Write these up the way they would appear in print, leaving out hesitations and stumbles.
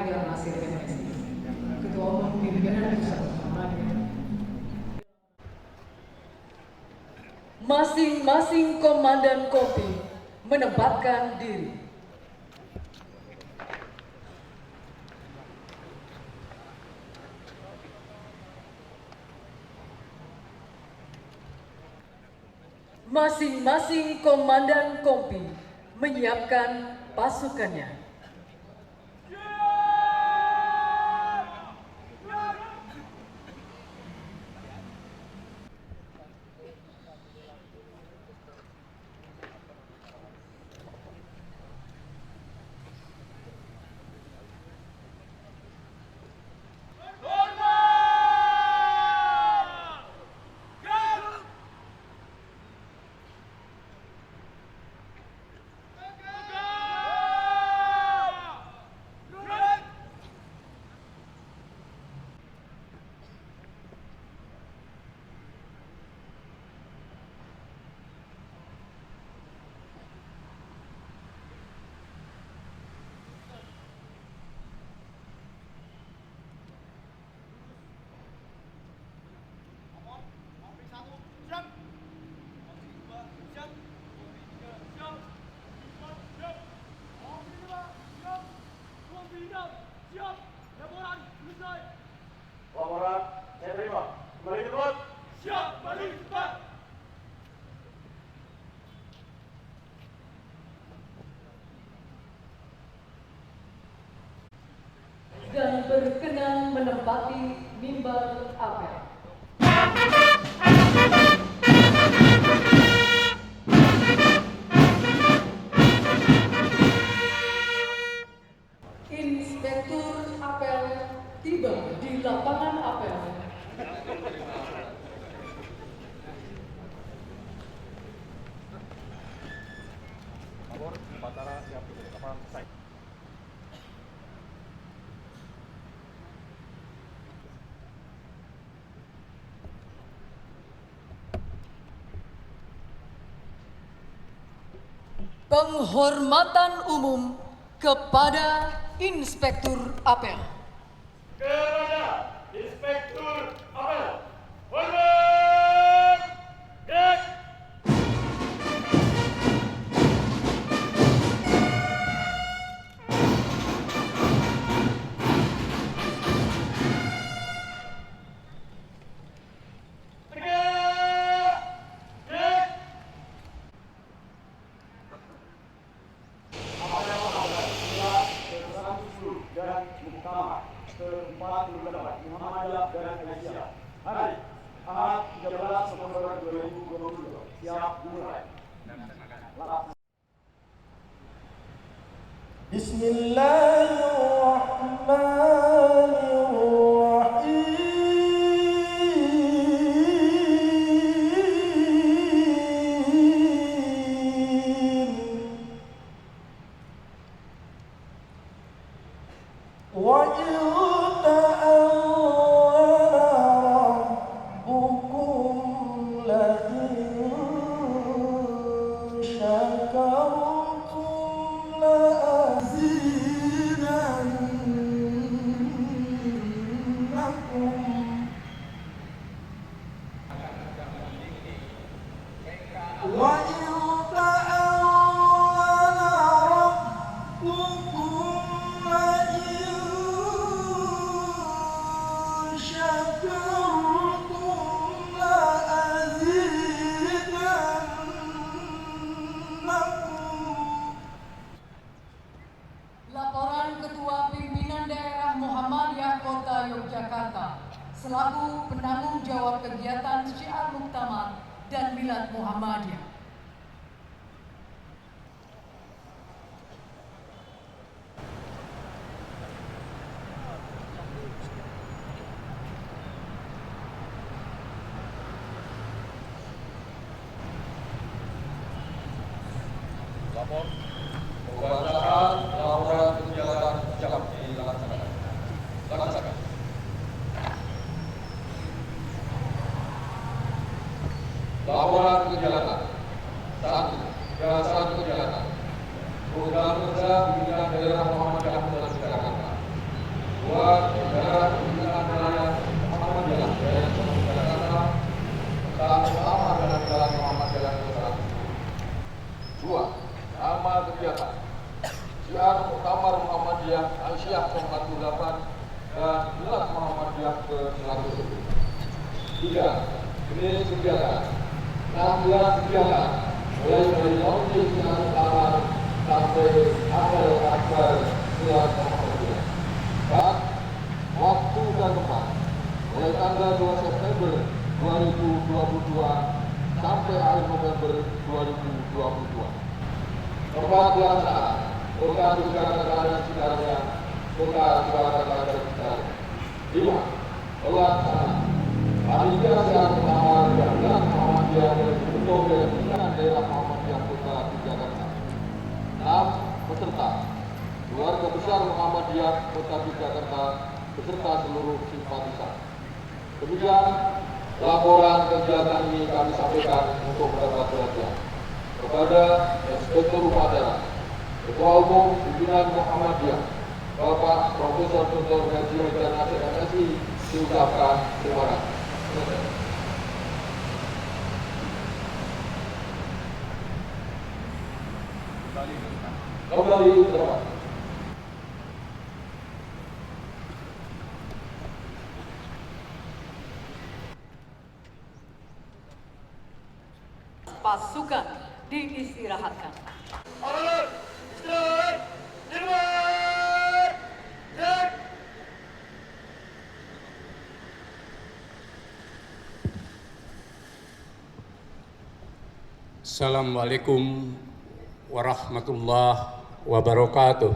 Haidar Nasir MSI, Ketua Umum Pimpinan Pusat Muhammadiyah. Masing-masing komandan kompi menempatkan diri. Masing-masing komandan kompi menyiapkan pasukannya. Laporan saya terima. Kembali ke tempat. Siap, balik cepat. Dan berkenan menempati mimbar apel. Inspektur apel tiba di lapangan apel. Lapor, Batara siap. Laporan selesai. Penghormatan umum kepada Inspektur apel. Kepada Inspektur Apel. Hormat. Gerak. Tegak. Gerak. Dan Muktamar ke-48 Muhammadiyah dan Malaysia. Hari Ahad 13 November 2022. Siap mulai. Laporan Ketua Pimpinan Daerah Muhammadiyah Kota Yogyakarta selaku penanggung jawab kegiatan Syiar Muktamar dan Milad Muhammadiyah. Lapor. Pembacaan laporan kegiatan siap dilaksanakan. Laksanakan. Laporan kegiatan. 1. Kegiatan. Program kerja Pimpinan Daerah Muhammadiyah Kota Yogyakarta buat negara pimpinan wilayah Muhammadiyah daerah Jakarta tentang Muktamar dan Jalan Muhammadiyah ke-100. 2. Nama kegiatan Syiar Muktamar Muhammadiyah Aisyah ke-48 dan Milad Muhammadiyah ke-100. 3. Jenis kegiatan 16 kegiatan mulai dari launching Syiar Muktamar sampai apel akbar Milad Muhammadiyah. 4. Waktu dan tempat mulai tanggal 2 September 2022 sampai akhir November 2022. Tempat pelaksanaan Kota Yogyakarta dan sekitarnya, Kota Yogyakarta dan sekitarnya. 5. Pelaksanaan Panitia Syiar Muktamar dan Milad Muhammadiyah untuk pimpinan daerah Muhammadiyah Kota Yogyakarta. 6. Peserta keluarga besar Muhammadiyah Kota Yogyakarta beserta seluruh simpatisan. Demikian laporan kegiatan ini kami sampaikan untuk mendapat perhatian kepada Inspektur Upacara, Ketua Umum Pimpinan Muhammadiyah, Bapak Profesor Dr. Haji Haidar Nasir MSI, diucapkan terima kasih. Kembali ke depan. Pasukan diistirahatkan. Alert! Strike! Di luar! Cek! Assalamualaikum warahmatullahi wabarakatuh.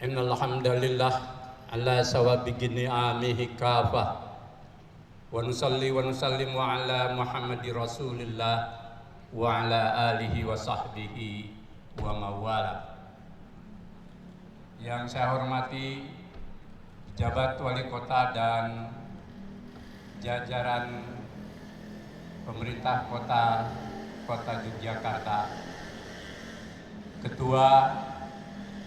Innal hamdalillah ala sawabiqi ni'amihi kafah wa nusalli wa nusallimu ala Muhammadi Rasulillah wa ala alihi wa sahbihi wa mawala. Yang saya hormati pejabat wali kota dan jajaran pemerintah kota Yogyakarta, ketua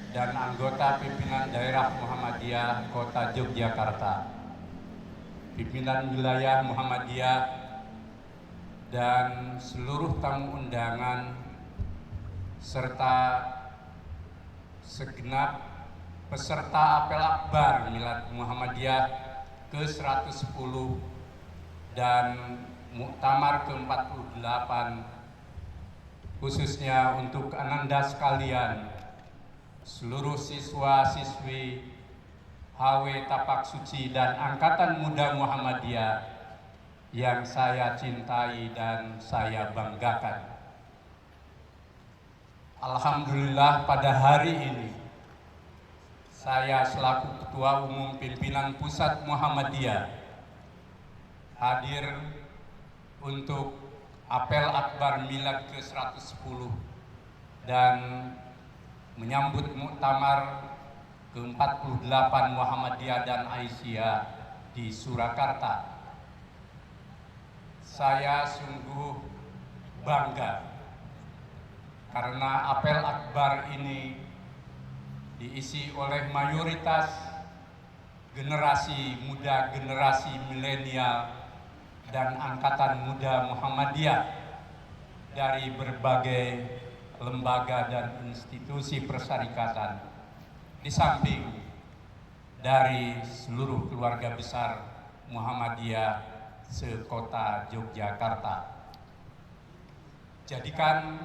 dan anggota pimpinan daerah Muhammadiyah Kota Yogyakarta, pimpinan wilayah Muhammadiyah, dan seluruh tamu undangan serta segenap peserta apel akbar Milad Muhammadiyah ke-110 dan Muktamar ke-48, khususnya untuk ananda sekalian, seluruh siswa-siswi HW Tapak Suci dan Angkatan Muda Muhammadiyah yang saya cintai dan saya banggakan. Alhamdulillah pada hari ini saya selaku Ketua Umum Pimpinan Pusat Muhammadiyah hadir untuk apel akbar Milad ke-110 dan menyambut Muktamar ke-48 Muhammadiyah dan Aisyah di Surakarta. Saya sungguh bangga karena apel akbar ini diisi oleh mayoritas generasi muda, generasi milenial dan angkatan muda Muhammadiyah dari berbagai lembaga dan institusi persyarikatan, di samping dari seluruh keluarga besar Muhammadiyah sekota Yogyakarta. Jadikan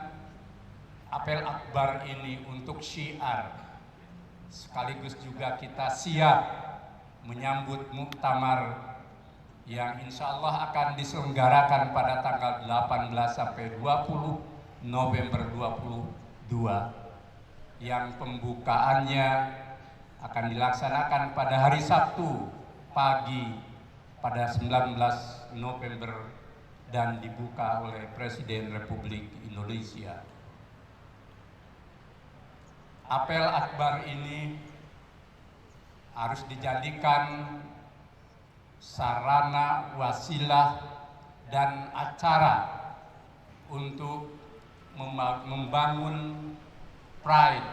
apel akbar ini untuk syiar, sekaligus juga kita siap menyambut muktamar yang insya Allah akan diselenggarakan pada tanggal 18 sampai 20 November 2022, yang pembukaannya akan dilaksanakan pada hari Sabtu pagi pada 19 November dan dibuka oleh Presiden Republik Indonesia. Apel akbar ini harus dijadikan sarana, wasilah, dan acara untuk membangun pride,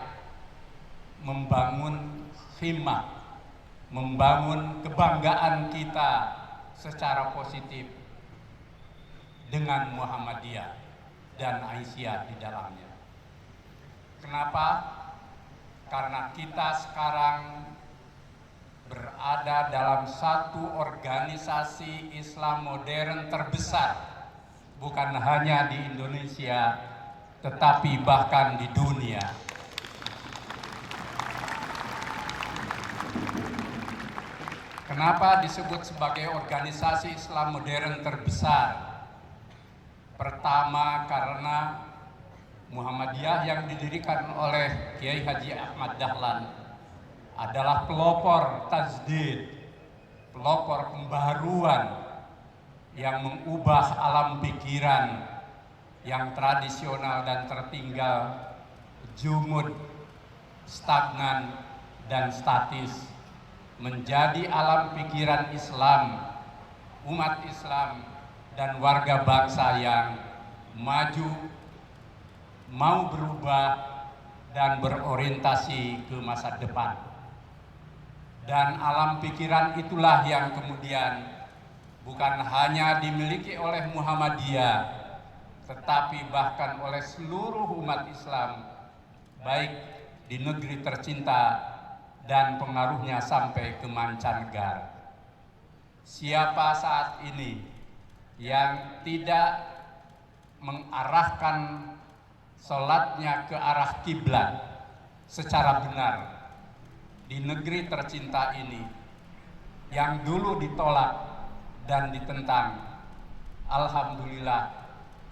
membangun himmah, membangun kebanggaan kita secara positif dengan Muhammadiyah dan Aisyah di dalamnya. Kenapa? Karena kita sekarang berada dalam satu organisasi Islam modern terbesar, bukan hanya di Indonesia, tetapi bahkan di dunia. Kenapa disebut sebagai organisasi Islam modern terbesar? Pertama, karena Muhammadiyah yang didirikan oleh Kiai Haji Ahmad Dahlan adalah pelopor tajdid, pelopor pembaharuan yang mengubah alam pikiran yang tradisional dan tertinggal, jumud, stagnan, dan statis menjadi alam pikiran Islam, umat Islam, dan warga bangsa yang maju, mau berubah, dan berorientasi ke masa depan. Dan alam pikiran itulah yang kemudian bukan hanya dimiliki oleh Muhammadiyah, tetapi bahkan oleh seluruh umat Islam, baik di negeri tercinta dan pengaruhnya sampai ke mancanegara. Siapa saat ini yang tidak mengarahkan sholatnya ke arah kiblat secara benar di negeri tercinta ini, yang dulu ditolak dan ditentang, alhamdulillah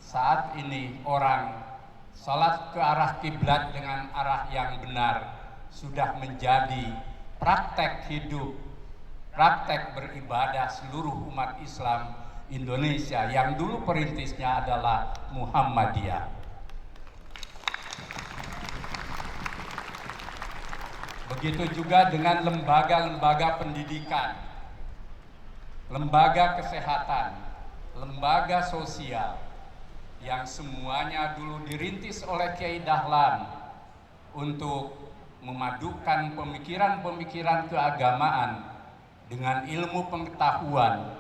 saat ini orang sholat ke arah kiblat dengan arah yang benar sudah menjadi praktek hidup, praktek beribadah seluruh umat Islam Indonesia yang dulu perintisnya adalah Muhammadiyah. Begitu juga dengan lembaga-lembaga pendidikan, lembaga kesehatan, lembaga sosial, yang semuanya dulu dirintis oleh Kiai Dahlan untuk memadukan pemikiran-pemikiran keagamaan dengan ilmu pengetahuan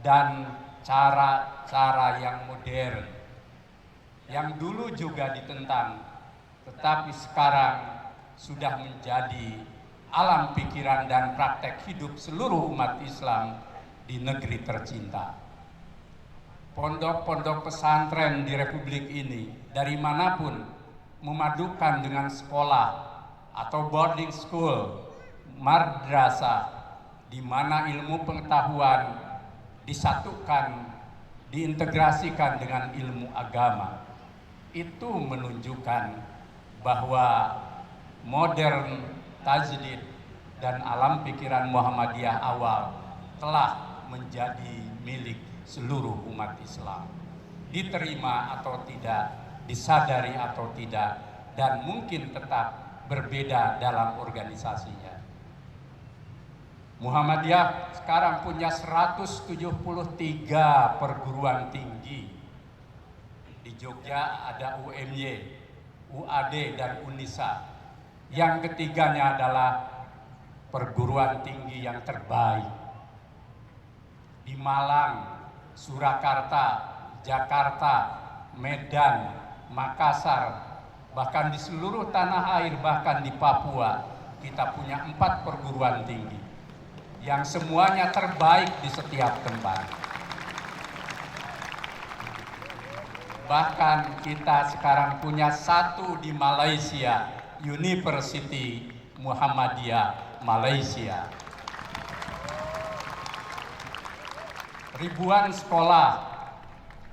dan cara-cara yang modern, yang dulu juga ditentang, tetapi sekarang sudah menjadi alam pikiran dan praktek hidup seluruh umat Islam di negeri tercinta. Pondok-pondok pesantren di Republik ini dari manapun memadukan dengan sekolah atau boarding school, madrasah, di mana ilmu pengetahuan disatukan, diintegrasikan dengan ilmu agama. Itu menunjukkan bahwa modern tajdid dan alam pikiran Muhammadiyah awal telah menjadi milik seluruh umat Islam. Diterima atau tidak, disadari atau tidak, dan mungkin tetap berbeda dalam organisasinya. Muhammadiyah sekarang punya 173 perguruan tinggi. Di Jogja ada UMY, UAD, dan UNISA. Yang ketiganya adalah perguruan tinggi yang terbaik. Di Malang, Surakarta, Jakarta, Medan, Makassar, bahkan di seluruh tanah air, bahkan di Papua, kita punya 4 perguruan tinggi yang semuanya terbaik di setiap tempat. Bahkan kita sekarang punya 1 di Malaysia, University Muhammadiyah Malaysia. Ribuan sekolah,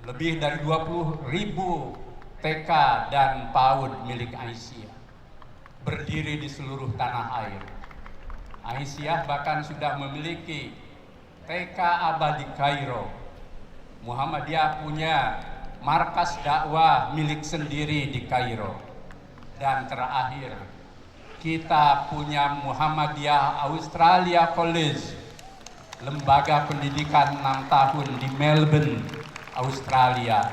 lebih dari 20.000 TK dan PAUD milik Aisyah berdiri di seluruh tanah air. Aisyah bahkan sudah memiliki TK abadi Kairo. Muhammadiyah punya markas dakwah milik sendiri di Kairo. Dan terakhir, kita punya Muhammadiyah Australia College, lembaga pendidikan 6 tahun di Melbourne, Australia,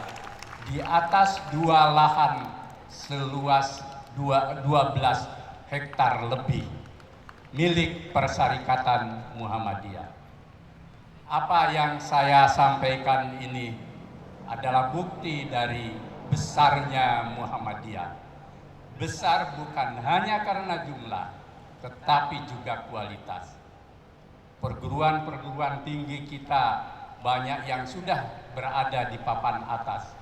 di atas 2 lahan seluas 12 hektar lebih milik Persyarikatan Muhammadiyah. Apa yang saya sampaikan ini adalah bukti dari besarnya Muhammadiyah. Besar bukan hanya karena jumlah, tetapi juga kualitas. Perguruan-perguruan tinggi kita banyak yang sudah berada di papan atas.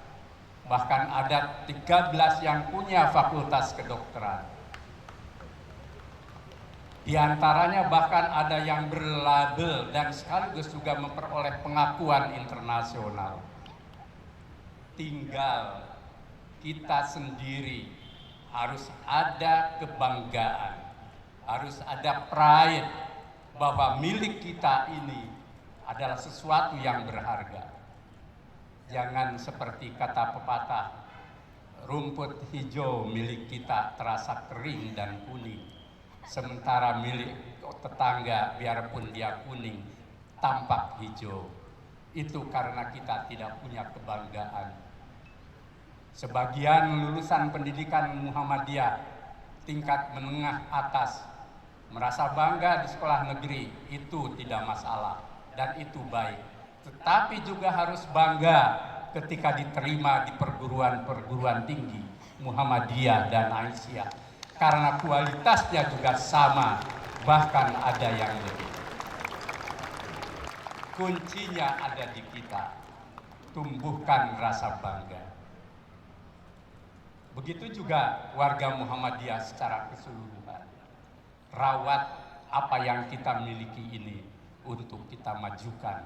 Bahkan ada 13 yang punya fakultas kedokteran. Di antaranya bahkan ada yang berlabel dan sekaligus juga memperoleh pengakuan internasional. Tinggal kita sendiri harus ada kebanggaan, harus ada pride bahwa milik kita ini adalah sesuatu yang berharga. Jangan seperti kata pepatah, rumput hijau milik kita terasa kering dan kuning, sementara milik tetangga biarpun dia kuning tampak hijau. Itu karena kita tidak punya kebanggaan. Sebagian lulusan pendidikan Muhammadiyah tingkat menengah atas merasa bangga di sekolah negeri, itu tidak masalah dan itu baik. Tetapi juga harus bangga ketika diterima di perguruan-perguruan tinggi Muhammadiyah dan Aisyah, karena kualitasnya juga sama, bahkan ada yang lebih. Kuncinya ada di kita, tumbuhkan rasa bangga. Begitu juga warga Muhammadiyah secara keseluruhan. Rawat apa yang kita miliki ini untuk kita majukan.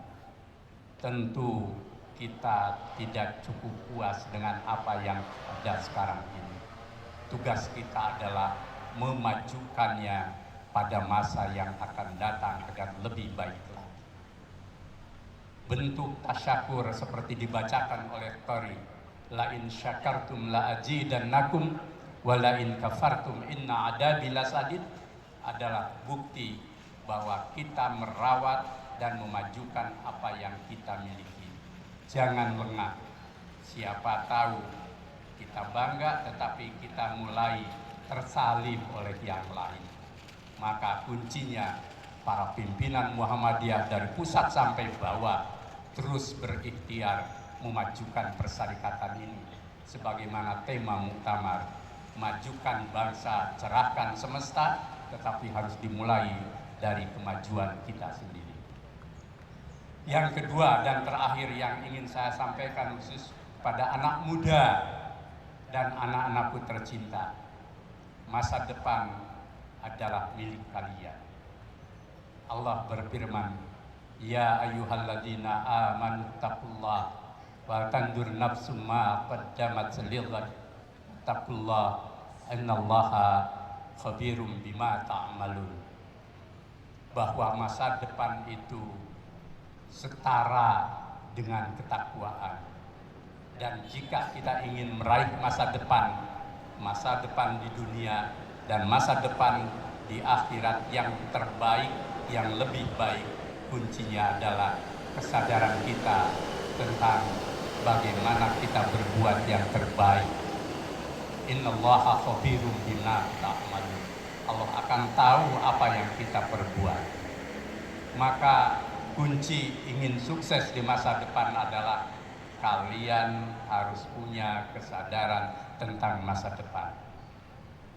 Tentu kita tidak cukup puas dengan apa yang ada sekarang ini. Tugas kita adalah memajukannya pada masa yang akan datang agar lebih baik lagi. Bentuk tasyakur seperti dibacakan oleh Qari, la in syakartum la azidannakum wa la in kafartum inna adabi lasadid, adalah bukti bahwa kita merawat dan memajukan apa yang kita miliki. Jangan lengah. Siapa tahu kita bangga tetapi kita mulai tersalib oleh yang lain. Maka kuncinya para pimpinan Muhammadiyah dari pusat sampai bawah terus berikhtiar memajukan persyarikatan ini. Sebagaimana tema muktamar, majukan bangsa, cerahkan semesta, tetapi harus dimulai dari kemajuan kita sendiri. Yang kedua dan terakhir yang ingin saya sampaikan khusus pada anak muda dan anak-anakku tercinta, masa depan adalah milik kalian. Allah berfirman, ya ayyuhalladzina amanu taqullah wa tandur nafsum ma qaddamat lighad, taqullah innallaha khabirum bima ta'malun. Bahwa masa depan itu setara dengan ketakwaan. Dan jika kita ingin meraih masa depan di dunia dan masa depan di akhirat yang terbaik, yang lebih baik, kuncinya adalah kesadaran kita tentang bagaimana kita berbuat yang terbaik. Innallaha khabirum bima ta'malun. Allah akan tahu apa yang kita perbuat. Maka kunci ingin sukses di masa depan adalah kalian harus punya kesadaran tentang masa depan.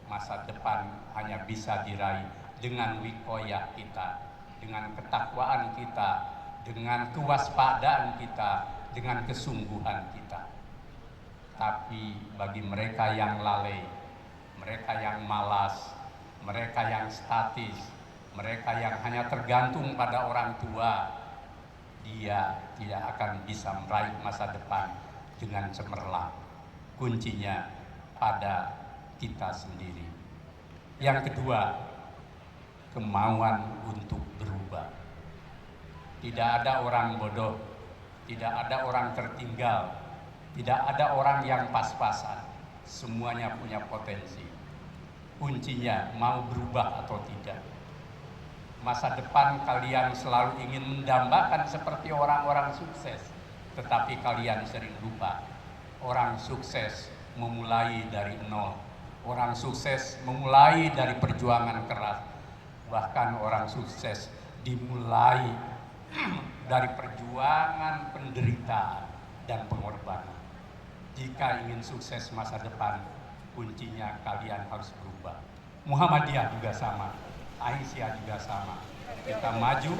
Masa depan hanya bisa diraih dengan wikoyah kita, dengan ketakwaan kita, dengan kewaspadaan kita, dengan kesungguhan kita. Tapi bagi mereka yang lalai, mereka yang malas, mereka yang statis, mereka yang hanya tergantung pada orang tua, dia tidak akan bisa meraih masa depan dengan cemerlang. Kuncinya pada kita sendiri. Yang kedua, kemauan untuk berubah. Tidak ada orang bodoh, tidak ada orang tertinggal, tidak ada orang yang pas-pasan. Semuanya punya potensi. Kuncinya mau berubah atau tidak. Masa depan kalian selalu ingin mendambakan seperti orang-orang sukses, tetapi kalian sering lupa. Orang sukses memulai dari nol. Orang sukses memulai dari perjuangan keras. Bahkan orang sukses dimulai dari perjuangan penderitaan dan pengorbanan. Jika ingin sukses masa depan, kuncinya kalian harus berubah. Muhammadiyah juga sama, Aisyah juga sama. Kita maju,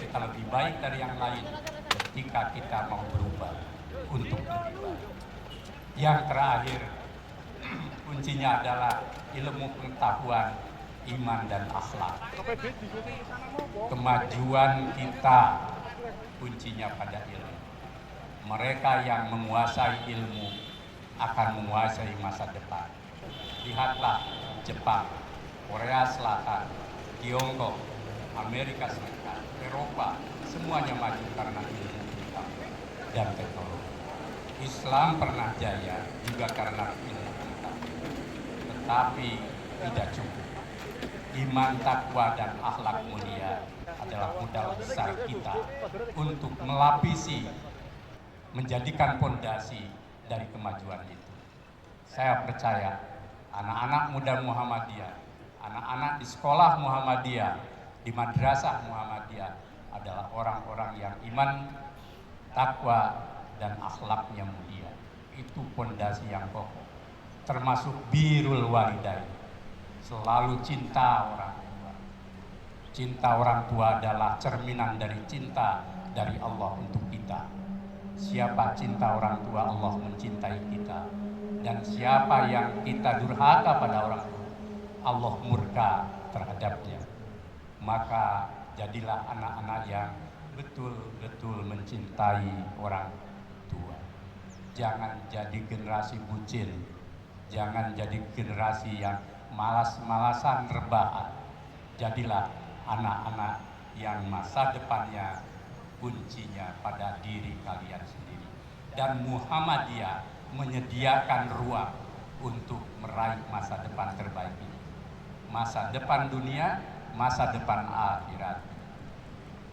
kita lebih baik dari yang lain ketika kita mau berubah untuk lebih baik. Yang terakhir, kuncinya adalah ilmu pengetahuan, iman dan akhlak. Kemajuan kita kuncinya pada ilmu. Mereka yang menguasai ilmu akan menguasai masa depan. Lihatlah Jepang, Korea Selatan, Tiongkok, Amerika Serikat, Eropa, semuanya maju karena ilmu pengetahuan dan teknologi. Islam pernah jaya juga karena ilmu pengetahuan. Tetapi tidak cukup. Iman, takwa, dan akhlak mulia adalah modal besar kita untuk melapisi, menjadikan fondasi dari kemajuan itu. Saya percaya anak-anak muda Muhammadiyah, anak-anak di sekolah Muhammadiyah, di madrasah Muhammadiyah adalah orang-orang yang iman, takwa, dan akhlaknya mulia. Itu fondasi yang kokoh. Termasuk birrul walidain, selalu cinta orang tua. Cinta orang tua adalah cerminan dari cinta dari Allah untuk kita. Siapa cinta orang tua, Allah mencintai kita. Dan siapa yang kita durhaka pada orang tua, Allah murka terhadapnya. Maka jadilah anak-anak yang betul-betul mencintai orang tua. Jangan jadi generasi bucin, jangan jadi generasi yang malas-malasan rebahan. Jadilah anak-anak yang masa depannya kuncinya pada diri kalian sendiri. Dan Muhammadiyah menyediakan ruang untuk meraih masa depan terbaik ini. Masa depan dunia, masa depan akhirat.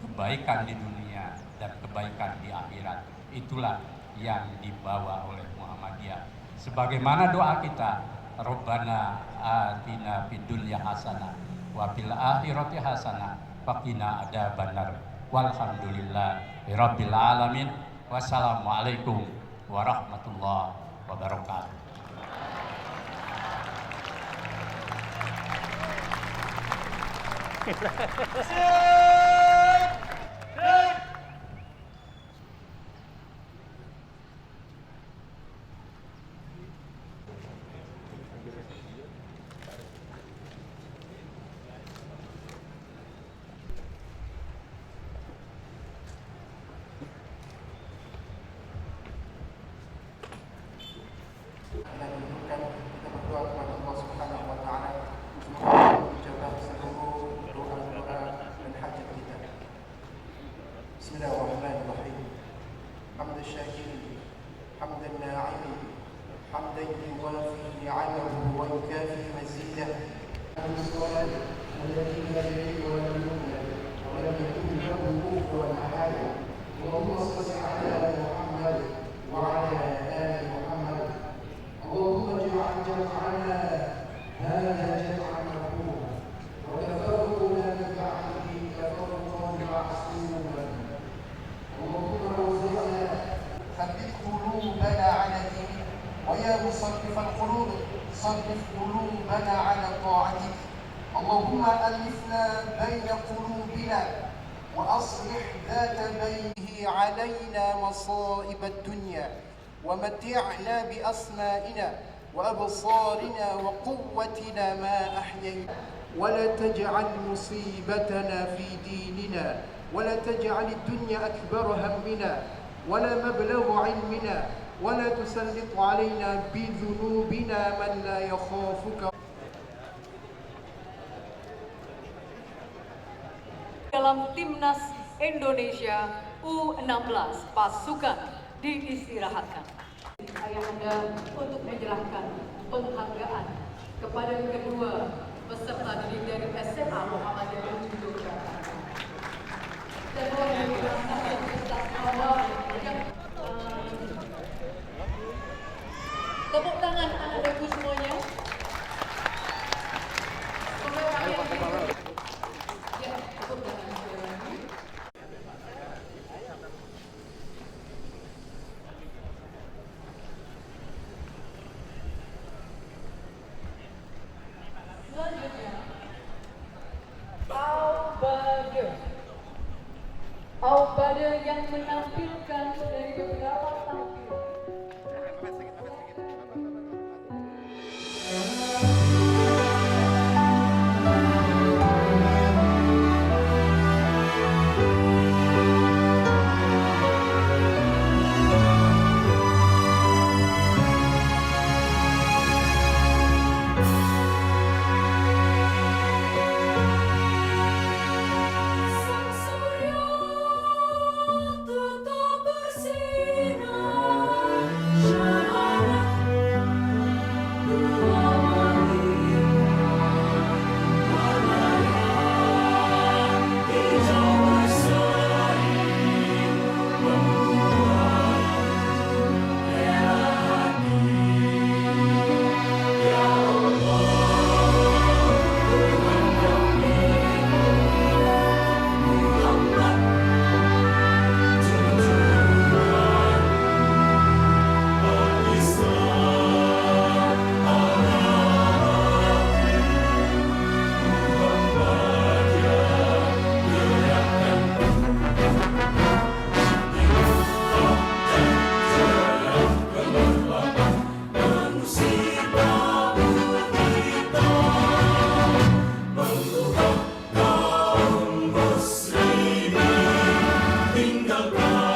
Kebaikan di dunia dan kebaikan di akhirat. Itulah yang dibawa oleh Muhammadiyah. Sebagaimana doa kita, Rabbana atina fid dunya hasanah wa fil akhirati hasanah wa qina adzabannar. Walhamdulillahi rabbil alamin. Wassalamualaikum warahmatullahi wabarakatuh. Kita berdoa kepada Allah Subhanahu wa taala semoga menjawab seluruh doa-doa dan hajat kita. Bismillahirrahmanirrahim. Hamdan syakirin, hamdan na'imin, hamdan yuwafi ni'amahu wa yukafi mazidah. Al-Musawwad alladhi la yalid wa lam yulad wa lam yakun lahu kufuwan ahad. Allahumma shalli ala Muhammad wa ala ali Muhammad. اللهم اجعل جمعنا هذا جمعا مرحوما وتفرقنا من بعده تفرقا معصوما. اللهم ارزقنا ثبت قلوبنا على دينك ويا مصرف القلوب صرف قلوبنا على طاعتك. اللهم الفنا بين قلوبنا واصلح ذات بينه علينا مصائب الدنيا ومتعنا بأسمائنا وأبصارنا وقوتنا ما أحيينا ولا تجعل مصيبتنا في ديننا ولا تجعل الدنيا أكبر همنا ولا مبلغ علمنا ولا تسلط علينا بذنوبنا من لا يخافك. Dalam Timnas Indonesia U16 pasukan diistirahatkan. Ayahanda untuk menyerahkan penghargaan kepada kedua peserta didik dari SMA Muhammadiyah dan Yogyakarta. Dan tepuk tangan anak-anakku semuanya. kepada yang menampilkan dari beberapa tampilan. Sang surya tetap bersinar, syarat dua warna hijau berseri membuat merah hati. Ya Allah, Tuhan kami Muhammad junjungan al-Islam al-Nabi Muhammad yang gerakan jalan kemerlapan mengusir tamu kita mengubah kaum muslimin tinggalkan